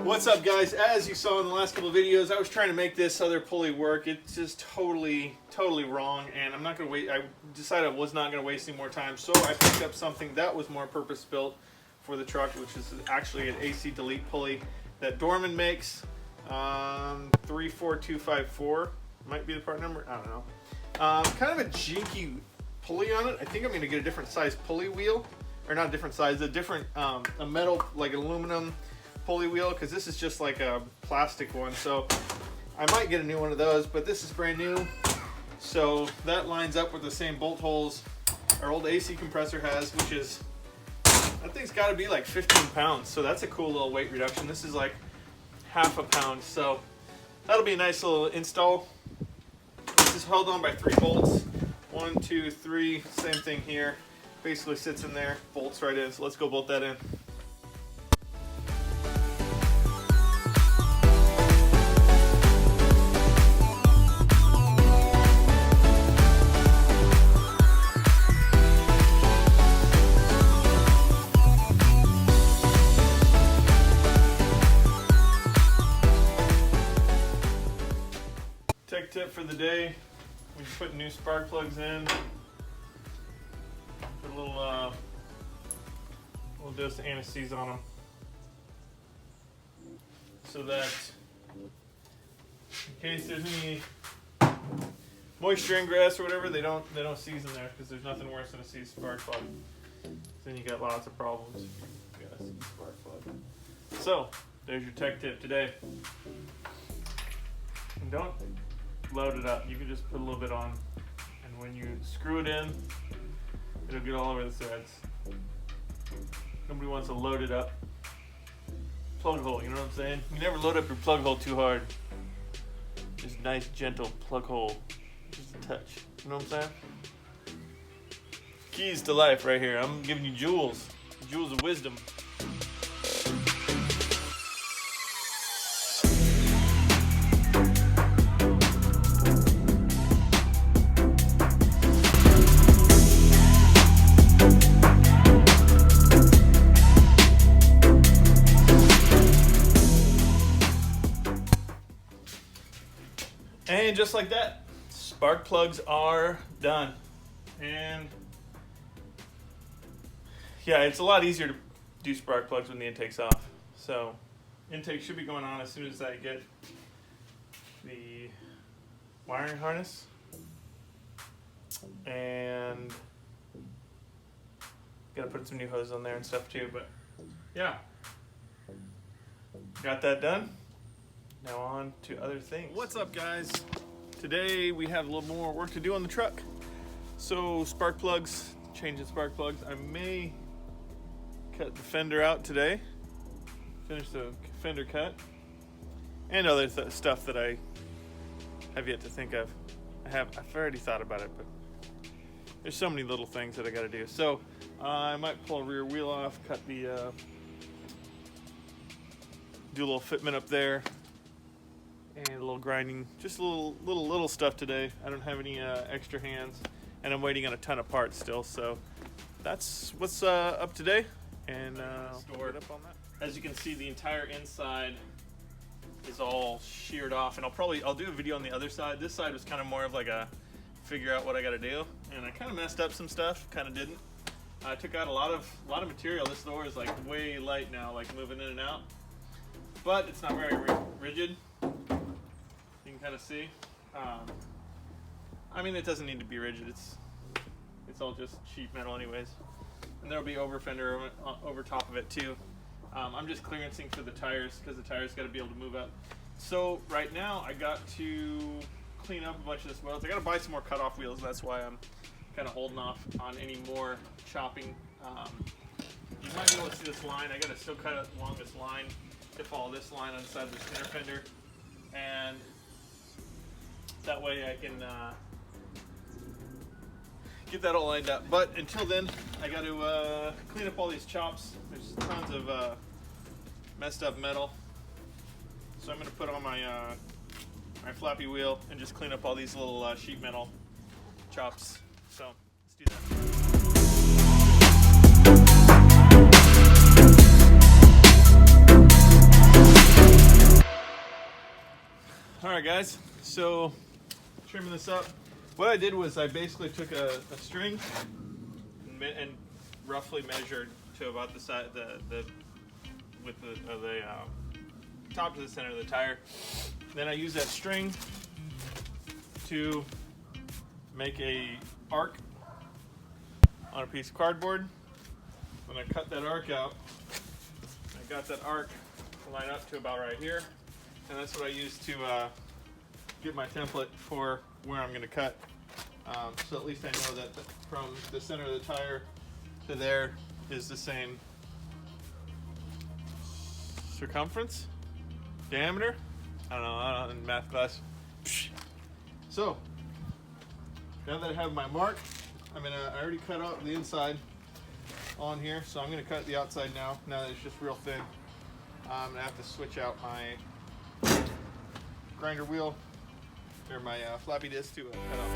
What's up, guys? As you saw in the last couple of videos, I was trying to make this other pulley work. It's just totally wrong, and I'm not going to wait. I decided I was not going to waste any more time, so I picked up something that was more purpose-built for the truck, which is actually an AC delete pulley that Dorman makes. 34254 might be the part number. I don't know. Kind of a jinky pulley on it. I think I'm going to get a different size pulley wheel, or not a different size, a different a metal, like aluminum pulley wheel, because this is just like a plastic one. So I might get a new one of those, but this is brand new, so that lines up with the same bolt holes our old AC compressor has, which is, that thing's got to be like 15 pounds. So that's a cool little weight reduction. This is like half a pound, so that'll be a nice little install. This is held on by 3 bolts. 1, 2, 3. Same thing here. Basically sits in there, bolts right in. So let's go bolt that in. Tech tip for the day: we put new spark plugs in. Put a little dose of anti-seize on them, so that in case there's any moisture, ingress, or whatever, they don't seize in there, because there's nothing worse than a seized spark plug. Then you got lots of problems. You got a seized spark plug. So there's your tech tip today. And don't load it up. You can just put a little bit on, and when you screw it in, it'll get all over the threads. Nobody wants to load it up. Plug hole, you know what I'm saying? You never load up your plug hole too hard. Just nice, gentle plug hole. Just a touch. You know what I'm saying? Keys to life right here. I'm giving you jewels. Jewels of wisdom. And just like that, spark plugs are done. And yeah, it's a lot easier to do spark plugs when the intake's off. So intake should be going on as soon as I get the wiring harness. And gotta put some new hoses on there and stuff too, but yeah. Got that done. Now on to other things. What's up, guys? Today we have a little more work to do on the truck. So spark plugs, changing spark plugs. I may cut the fender out today. Finish the fender cut. And other stuff that I have yet to think of. I've already thought about it, but there's so many little things that I gotta do. So I might pull a rear wheel off, cut the, do a little fitment up there. And a little grinding, just a little stuff today. I don't have any extra hands, and I'm waiting on a ton of parts still. So that's what's up today, and stored up on that. As you can see, the entire inside is all sheared off, and I'll do a video on the other side. This side was kind of more of like a figure out what I got to do, and I kind of messed up some stuff. Kind of didn't. I took out a lot of material. This door is like way light now, like moving in and out, but it's not very rigid. You can kind of see. I mean, it doesn't need to be rigid. It's all just sheet metal anyways. And there'll be over fender over top of it too. I'm just clearancing for the tires, because the tires got to be able to move up. So right now I got to clean up a bunch of this wheels. I got to buy some more cutoff wheels. That's why I'm kind of holding off on any more chopping. You might be able to see this line. I got to still cut along this line to follow this line on the side of this inner fender, and that way I can get that all lined up. But until then, I got to clean up all these chops. There's tons of messed up metal. So I'm going to put on my my flappy wheel and just clean up all these little sheet metal chops. So let's do that. Alright guys, so trimming this up. What I did was I basically took a string and roughly measured to about the side, the width of the top to the center of the tire. Then I used that string to make a arc on a piece of cardboard. When I cut that arc out, I got that arc to line up to about right here, and that's what I used to get my template for where I'm going to cut. So at least I know that from the center of the tire to there is the same circumference, diameter. I don't know, in math class. So now that I have my mark, I already cut out the inside on here, so I'm gonna cut the outside now that it's just real thin. I'm gonna have to switch out my grinder wheel, or my floppy disk to cut off.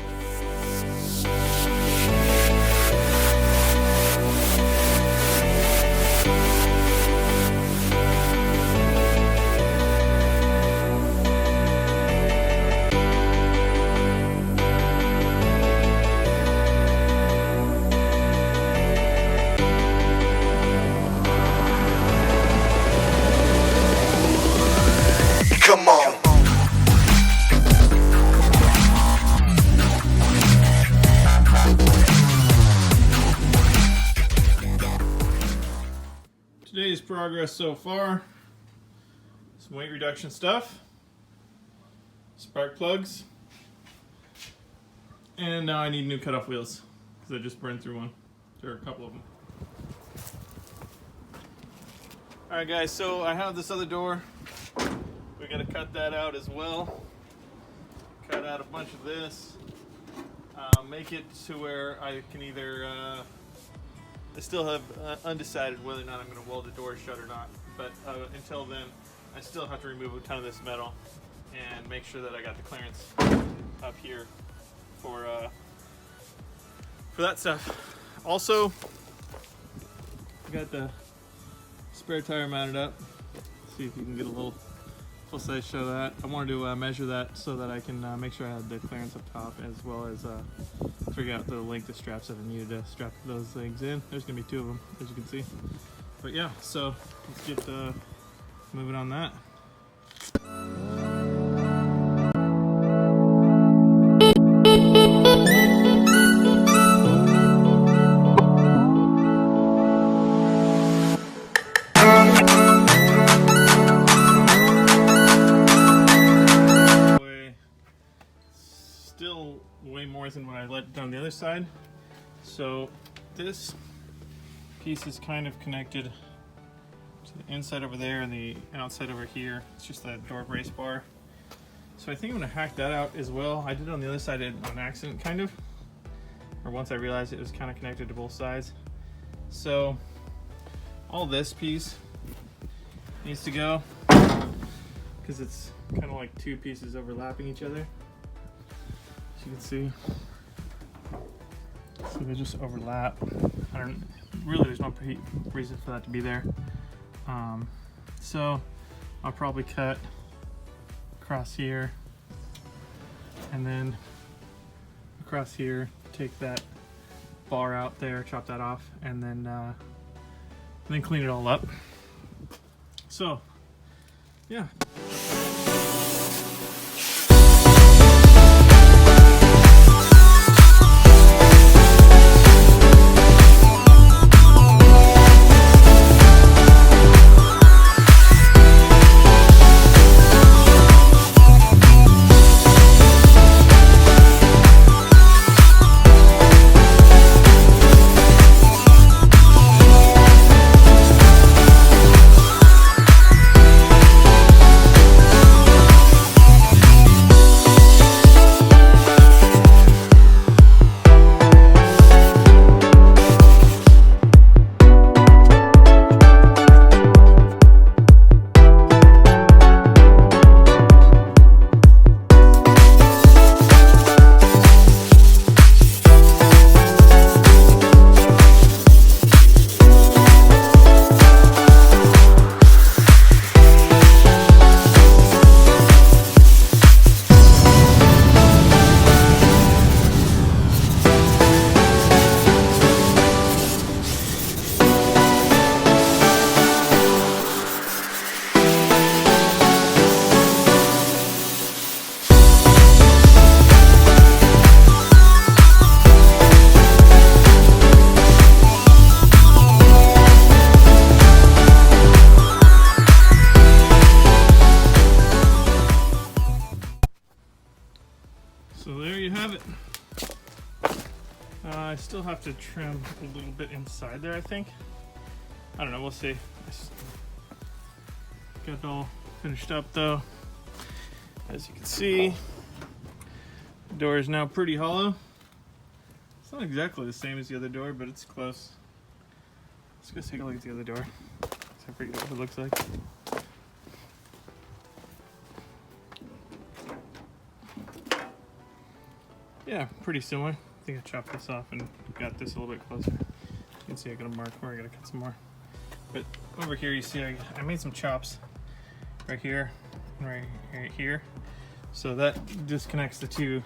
Come on. Today's progress so far: some weight reduction stuff, spark plugs, and now I need new cutoff wheels because I just burned through one. There are a couple of them. Alright guys, so I have this other door. We gotta cut that out as well. Cut out a bunch of this. Make it to where I can either, I still have undecided whether or not I'm gonna weld the door shut or not. But until then, I still have to remove a ton of this metal and make sure that I got the clearance up here for that stuff. Also, I got the spare tire mounted up. See if you can get a little full size shot of that. I wanted to measure that so that I can make sure I had the clearance up top, as well as figure out the length of straps that I needed to strap those things in. There's gonna be two of them, as you can see. But yeah, so let's get moving on that. Still way more than when I let down the other side. So this piece is kind of connected to the inside over there and the outside over here. It's just that door brace bar. So I think I'm gonna hack that out as well. I did it on the other side on accident, kind of. Or once I realized it was kind of connected to both sides. So all this piece needs to go because it's kind of like two pieces overlapping each other. You can see, so they just overlap. There's no reason for that to be there. So I'll probably cut across here and then across here, take that bar out there, chop that off, and then clean it all up. So yeah. still have to trim a little bit inside there, I think. I don't know, we'll see. Got it all finished up though. As you can see, the door is now pretty hollow. It's not exactly the same as the other door, but it's close. Let's go take a look at the other door. I forget what it looks like. Yeah, pretty similar. I think I chopped this off and got this a little bit closer. You can see I got a mark where I gotta cut some more. But over here you see I made some chops right here and right here. So that disconnects the two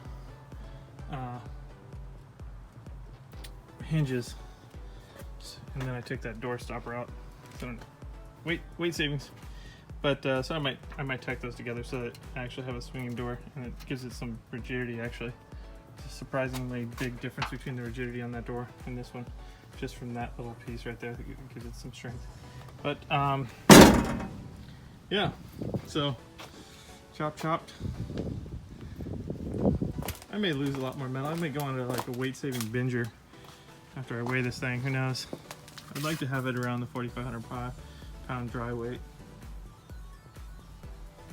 hinges. And then I took that door stopper out. So weight savings. But so I might tack those together so that I actually have a swinging door, and it gives it some rigidity actually. It's a surprisingly big difference between the rigidity on that door and this one, just from that little piece right there. I think it gives it some strength. But yeah, so chopped. I may lose a lot more metal. I may go on to like a weight-saving binger after I weigh this thing. Who knows? I'd like to have it around the 4,500 pound dry weight,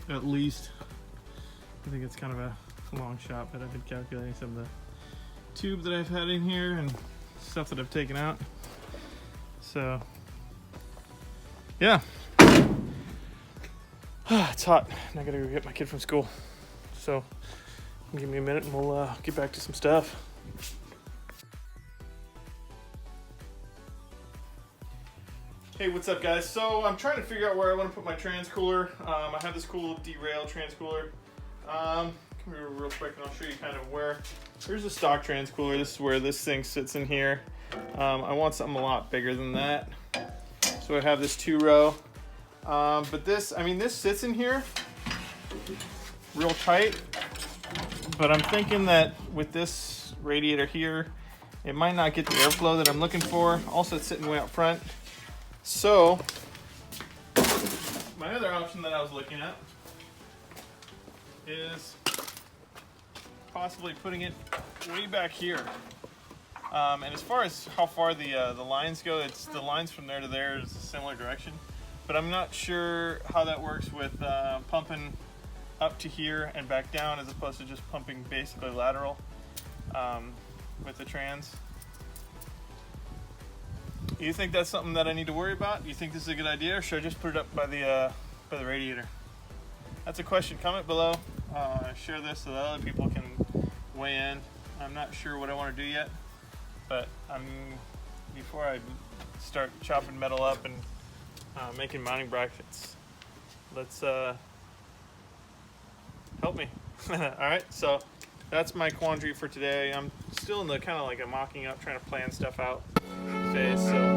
at least. I think it's kind of a long shot, but I've been calculating some of the tube that I've had in here and stuff that I've taken out. So yeah. It's hot and I gotta go get my kid from school, so give me a minute and we'll get back to some stuff. Hey, what's up guys? So I'm trying to figure out where I want to put my trans cooler. I have this cool derail trans cooler. Come here real quick and I'll show you kind of where. Here's the stock trans cooler. This is where this thing sits in here. I want something a lot bigger than that. So I have this 2-row. But this sits in here real tight. But I'm thinking that with this radiator here, it might not get the airflow that I'm looking for. Also, it's sitting way up front. So my other option that I was looking at is possibly putting it way back here. And as far as how far the lines go, it's the lines from there to there is a similar direction. But I'm not sure how that works with pumping up to here and back down as opposed to just pumping basically lateral with the trans. You think that's something that I need to worry about? Do you think this is a good idea, or should I just put it up by the radiator? That's a question. Comment below. Share this so that other people can weigh in. I'm not sure what I want to do yet, but before I start chopping metal up and making mounting brackets, let's help me. All right, so that's my quandary for today. I'm still in the kind of like a mocking up, trying to plan stuff out phase. So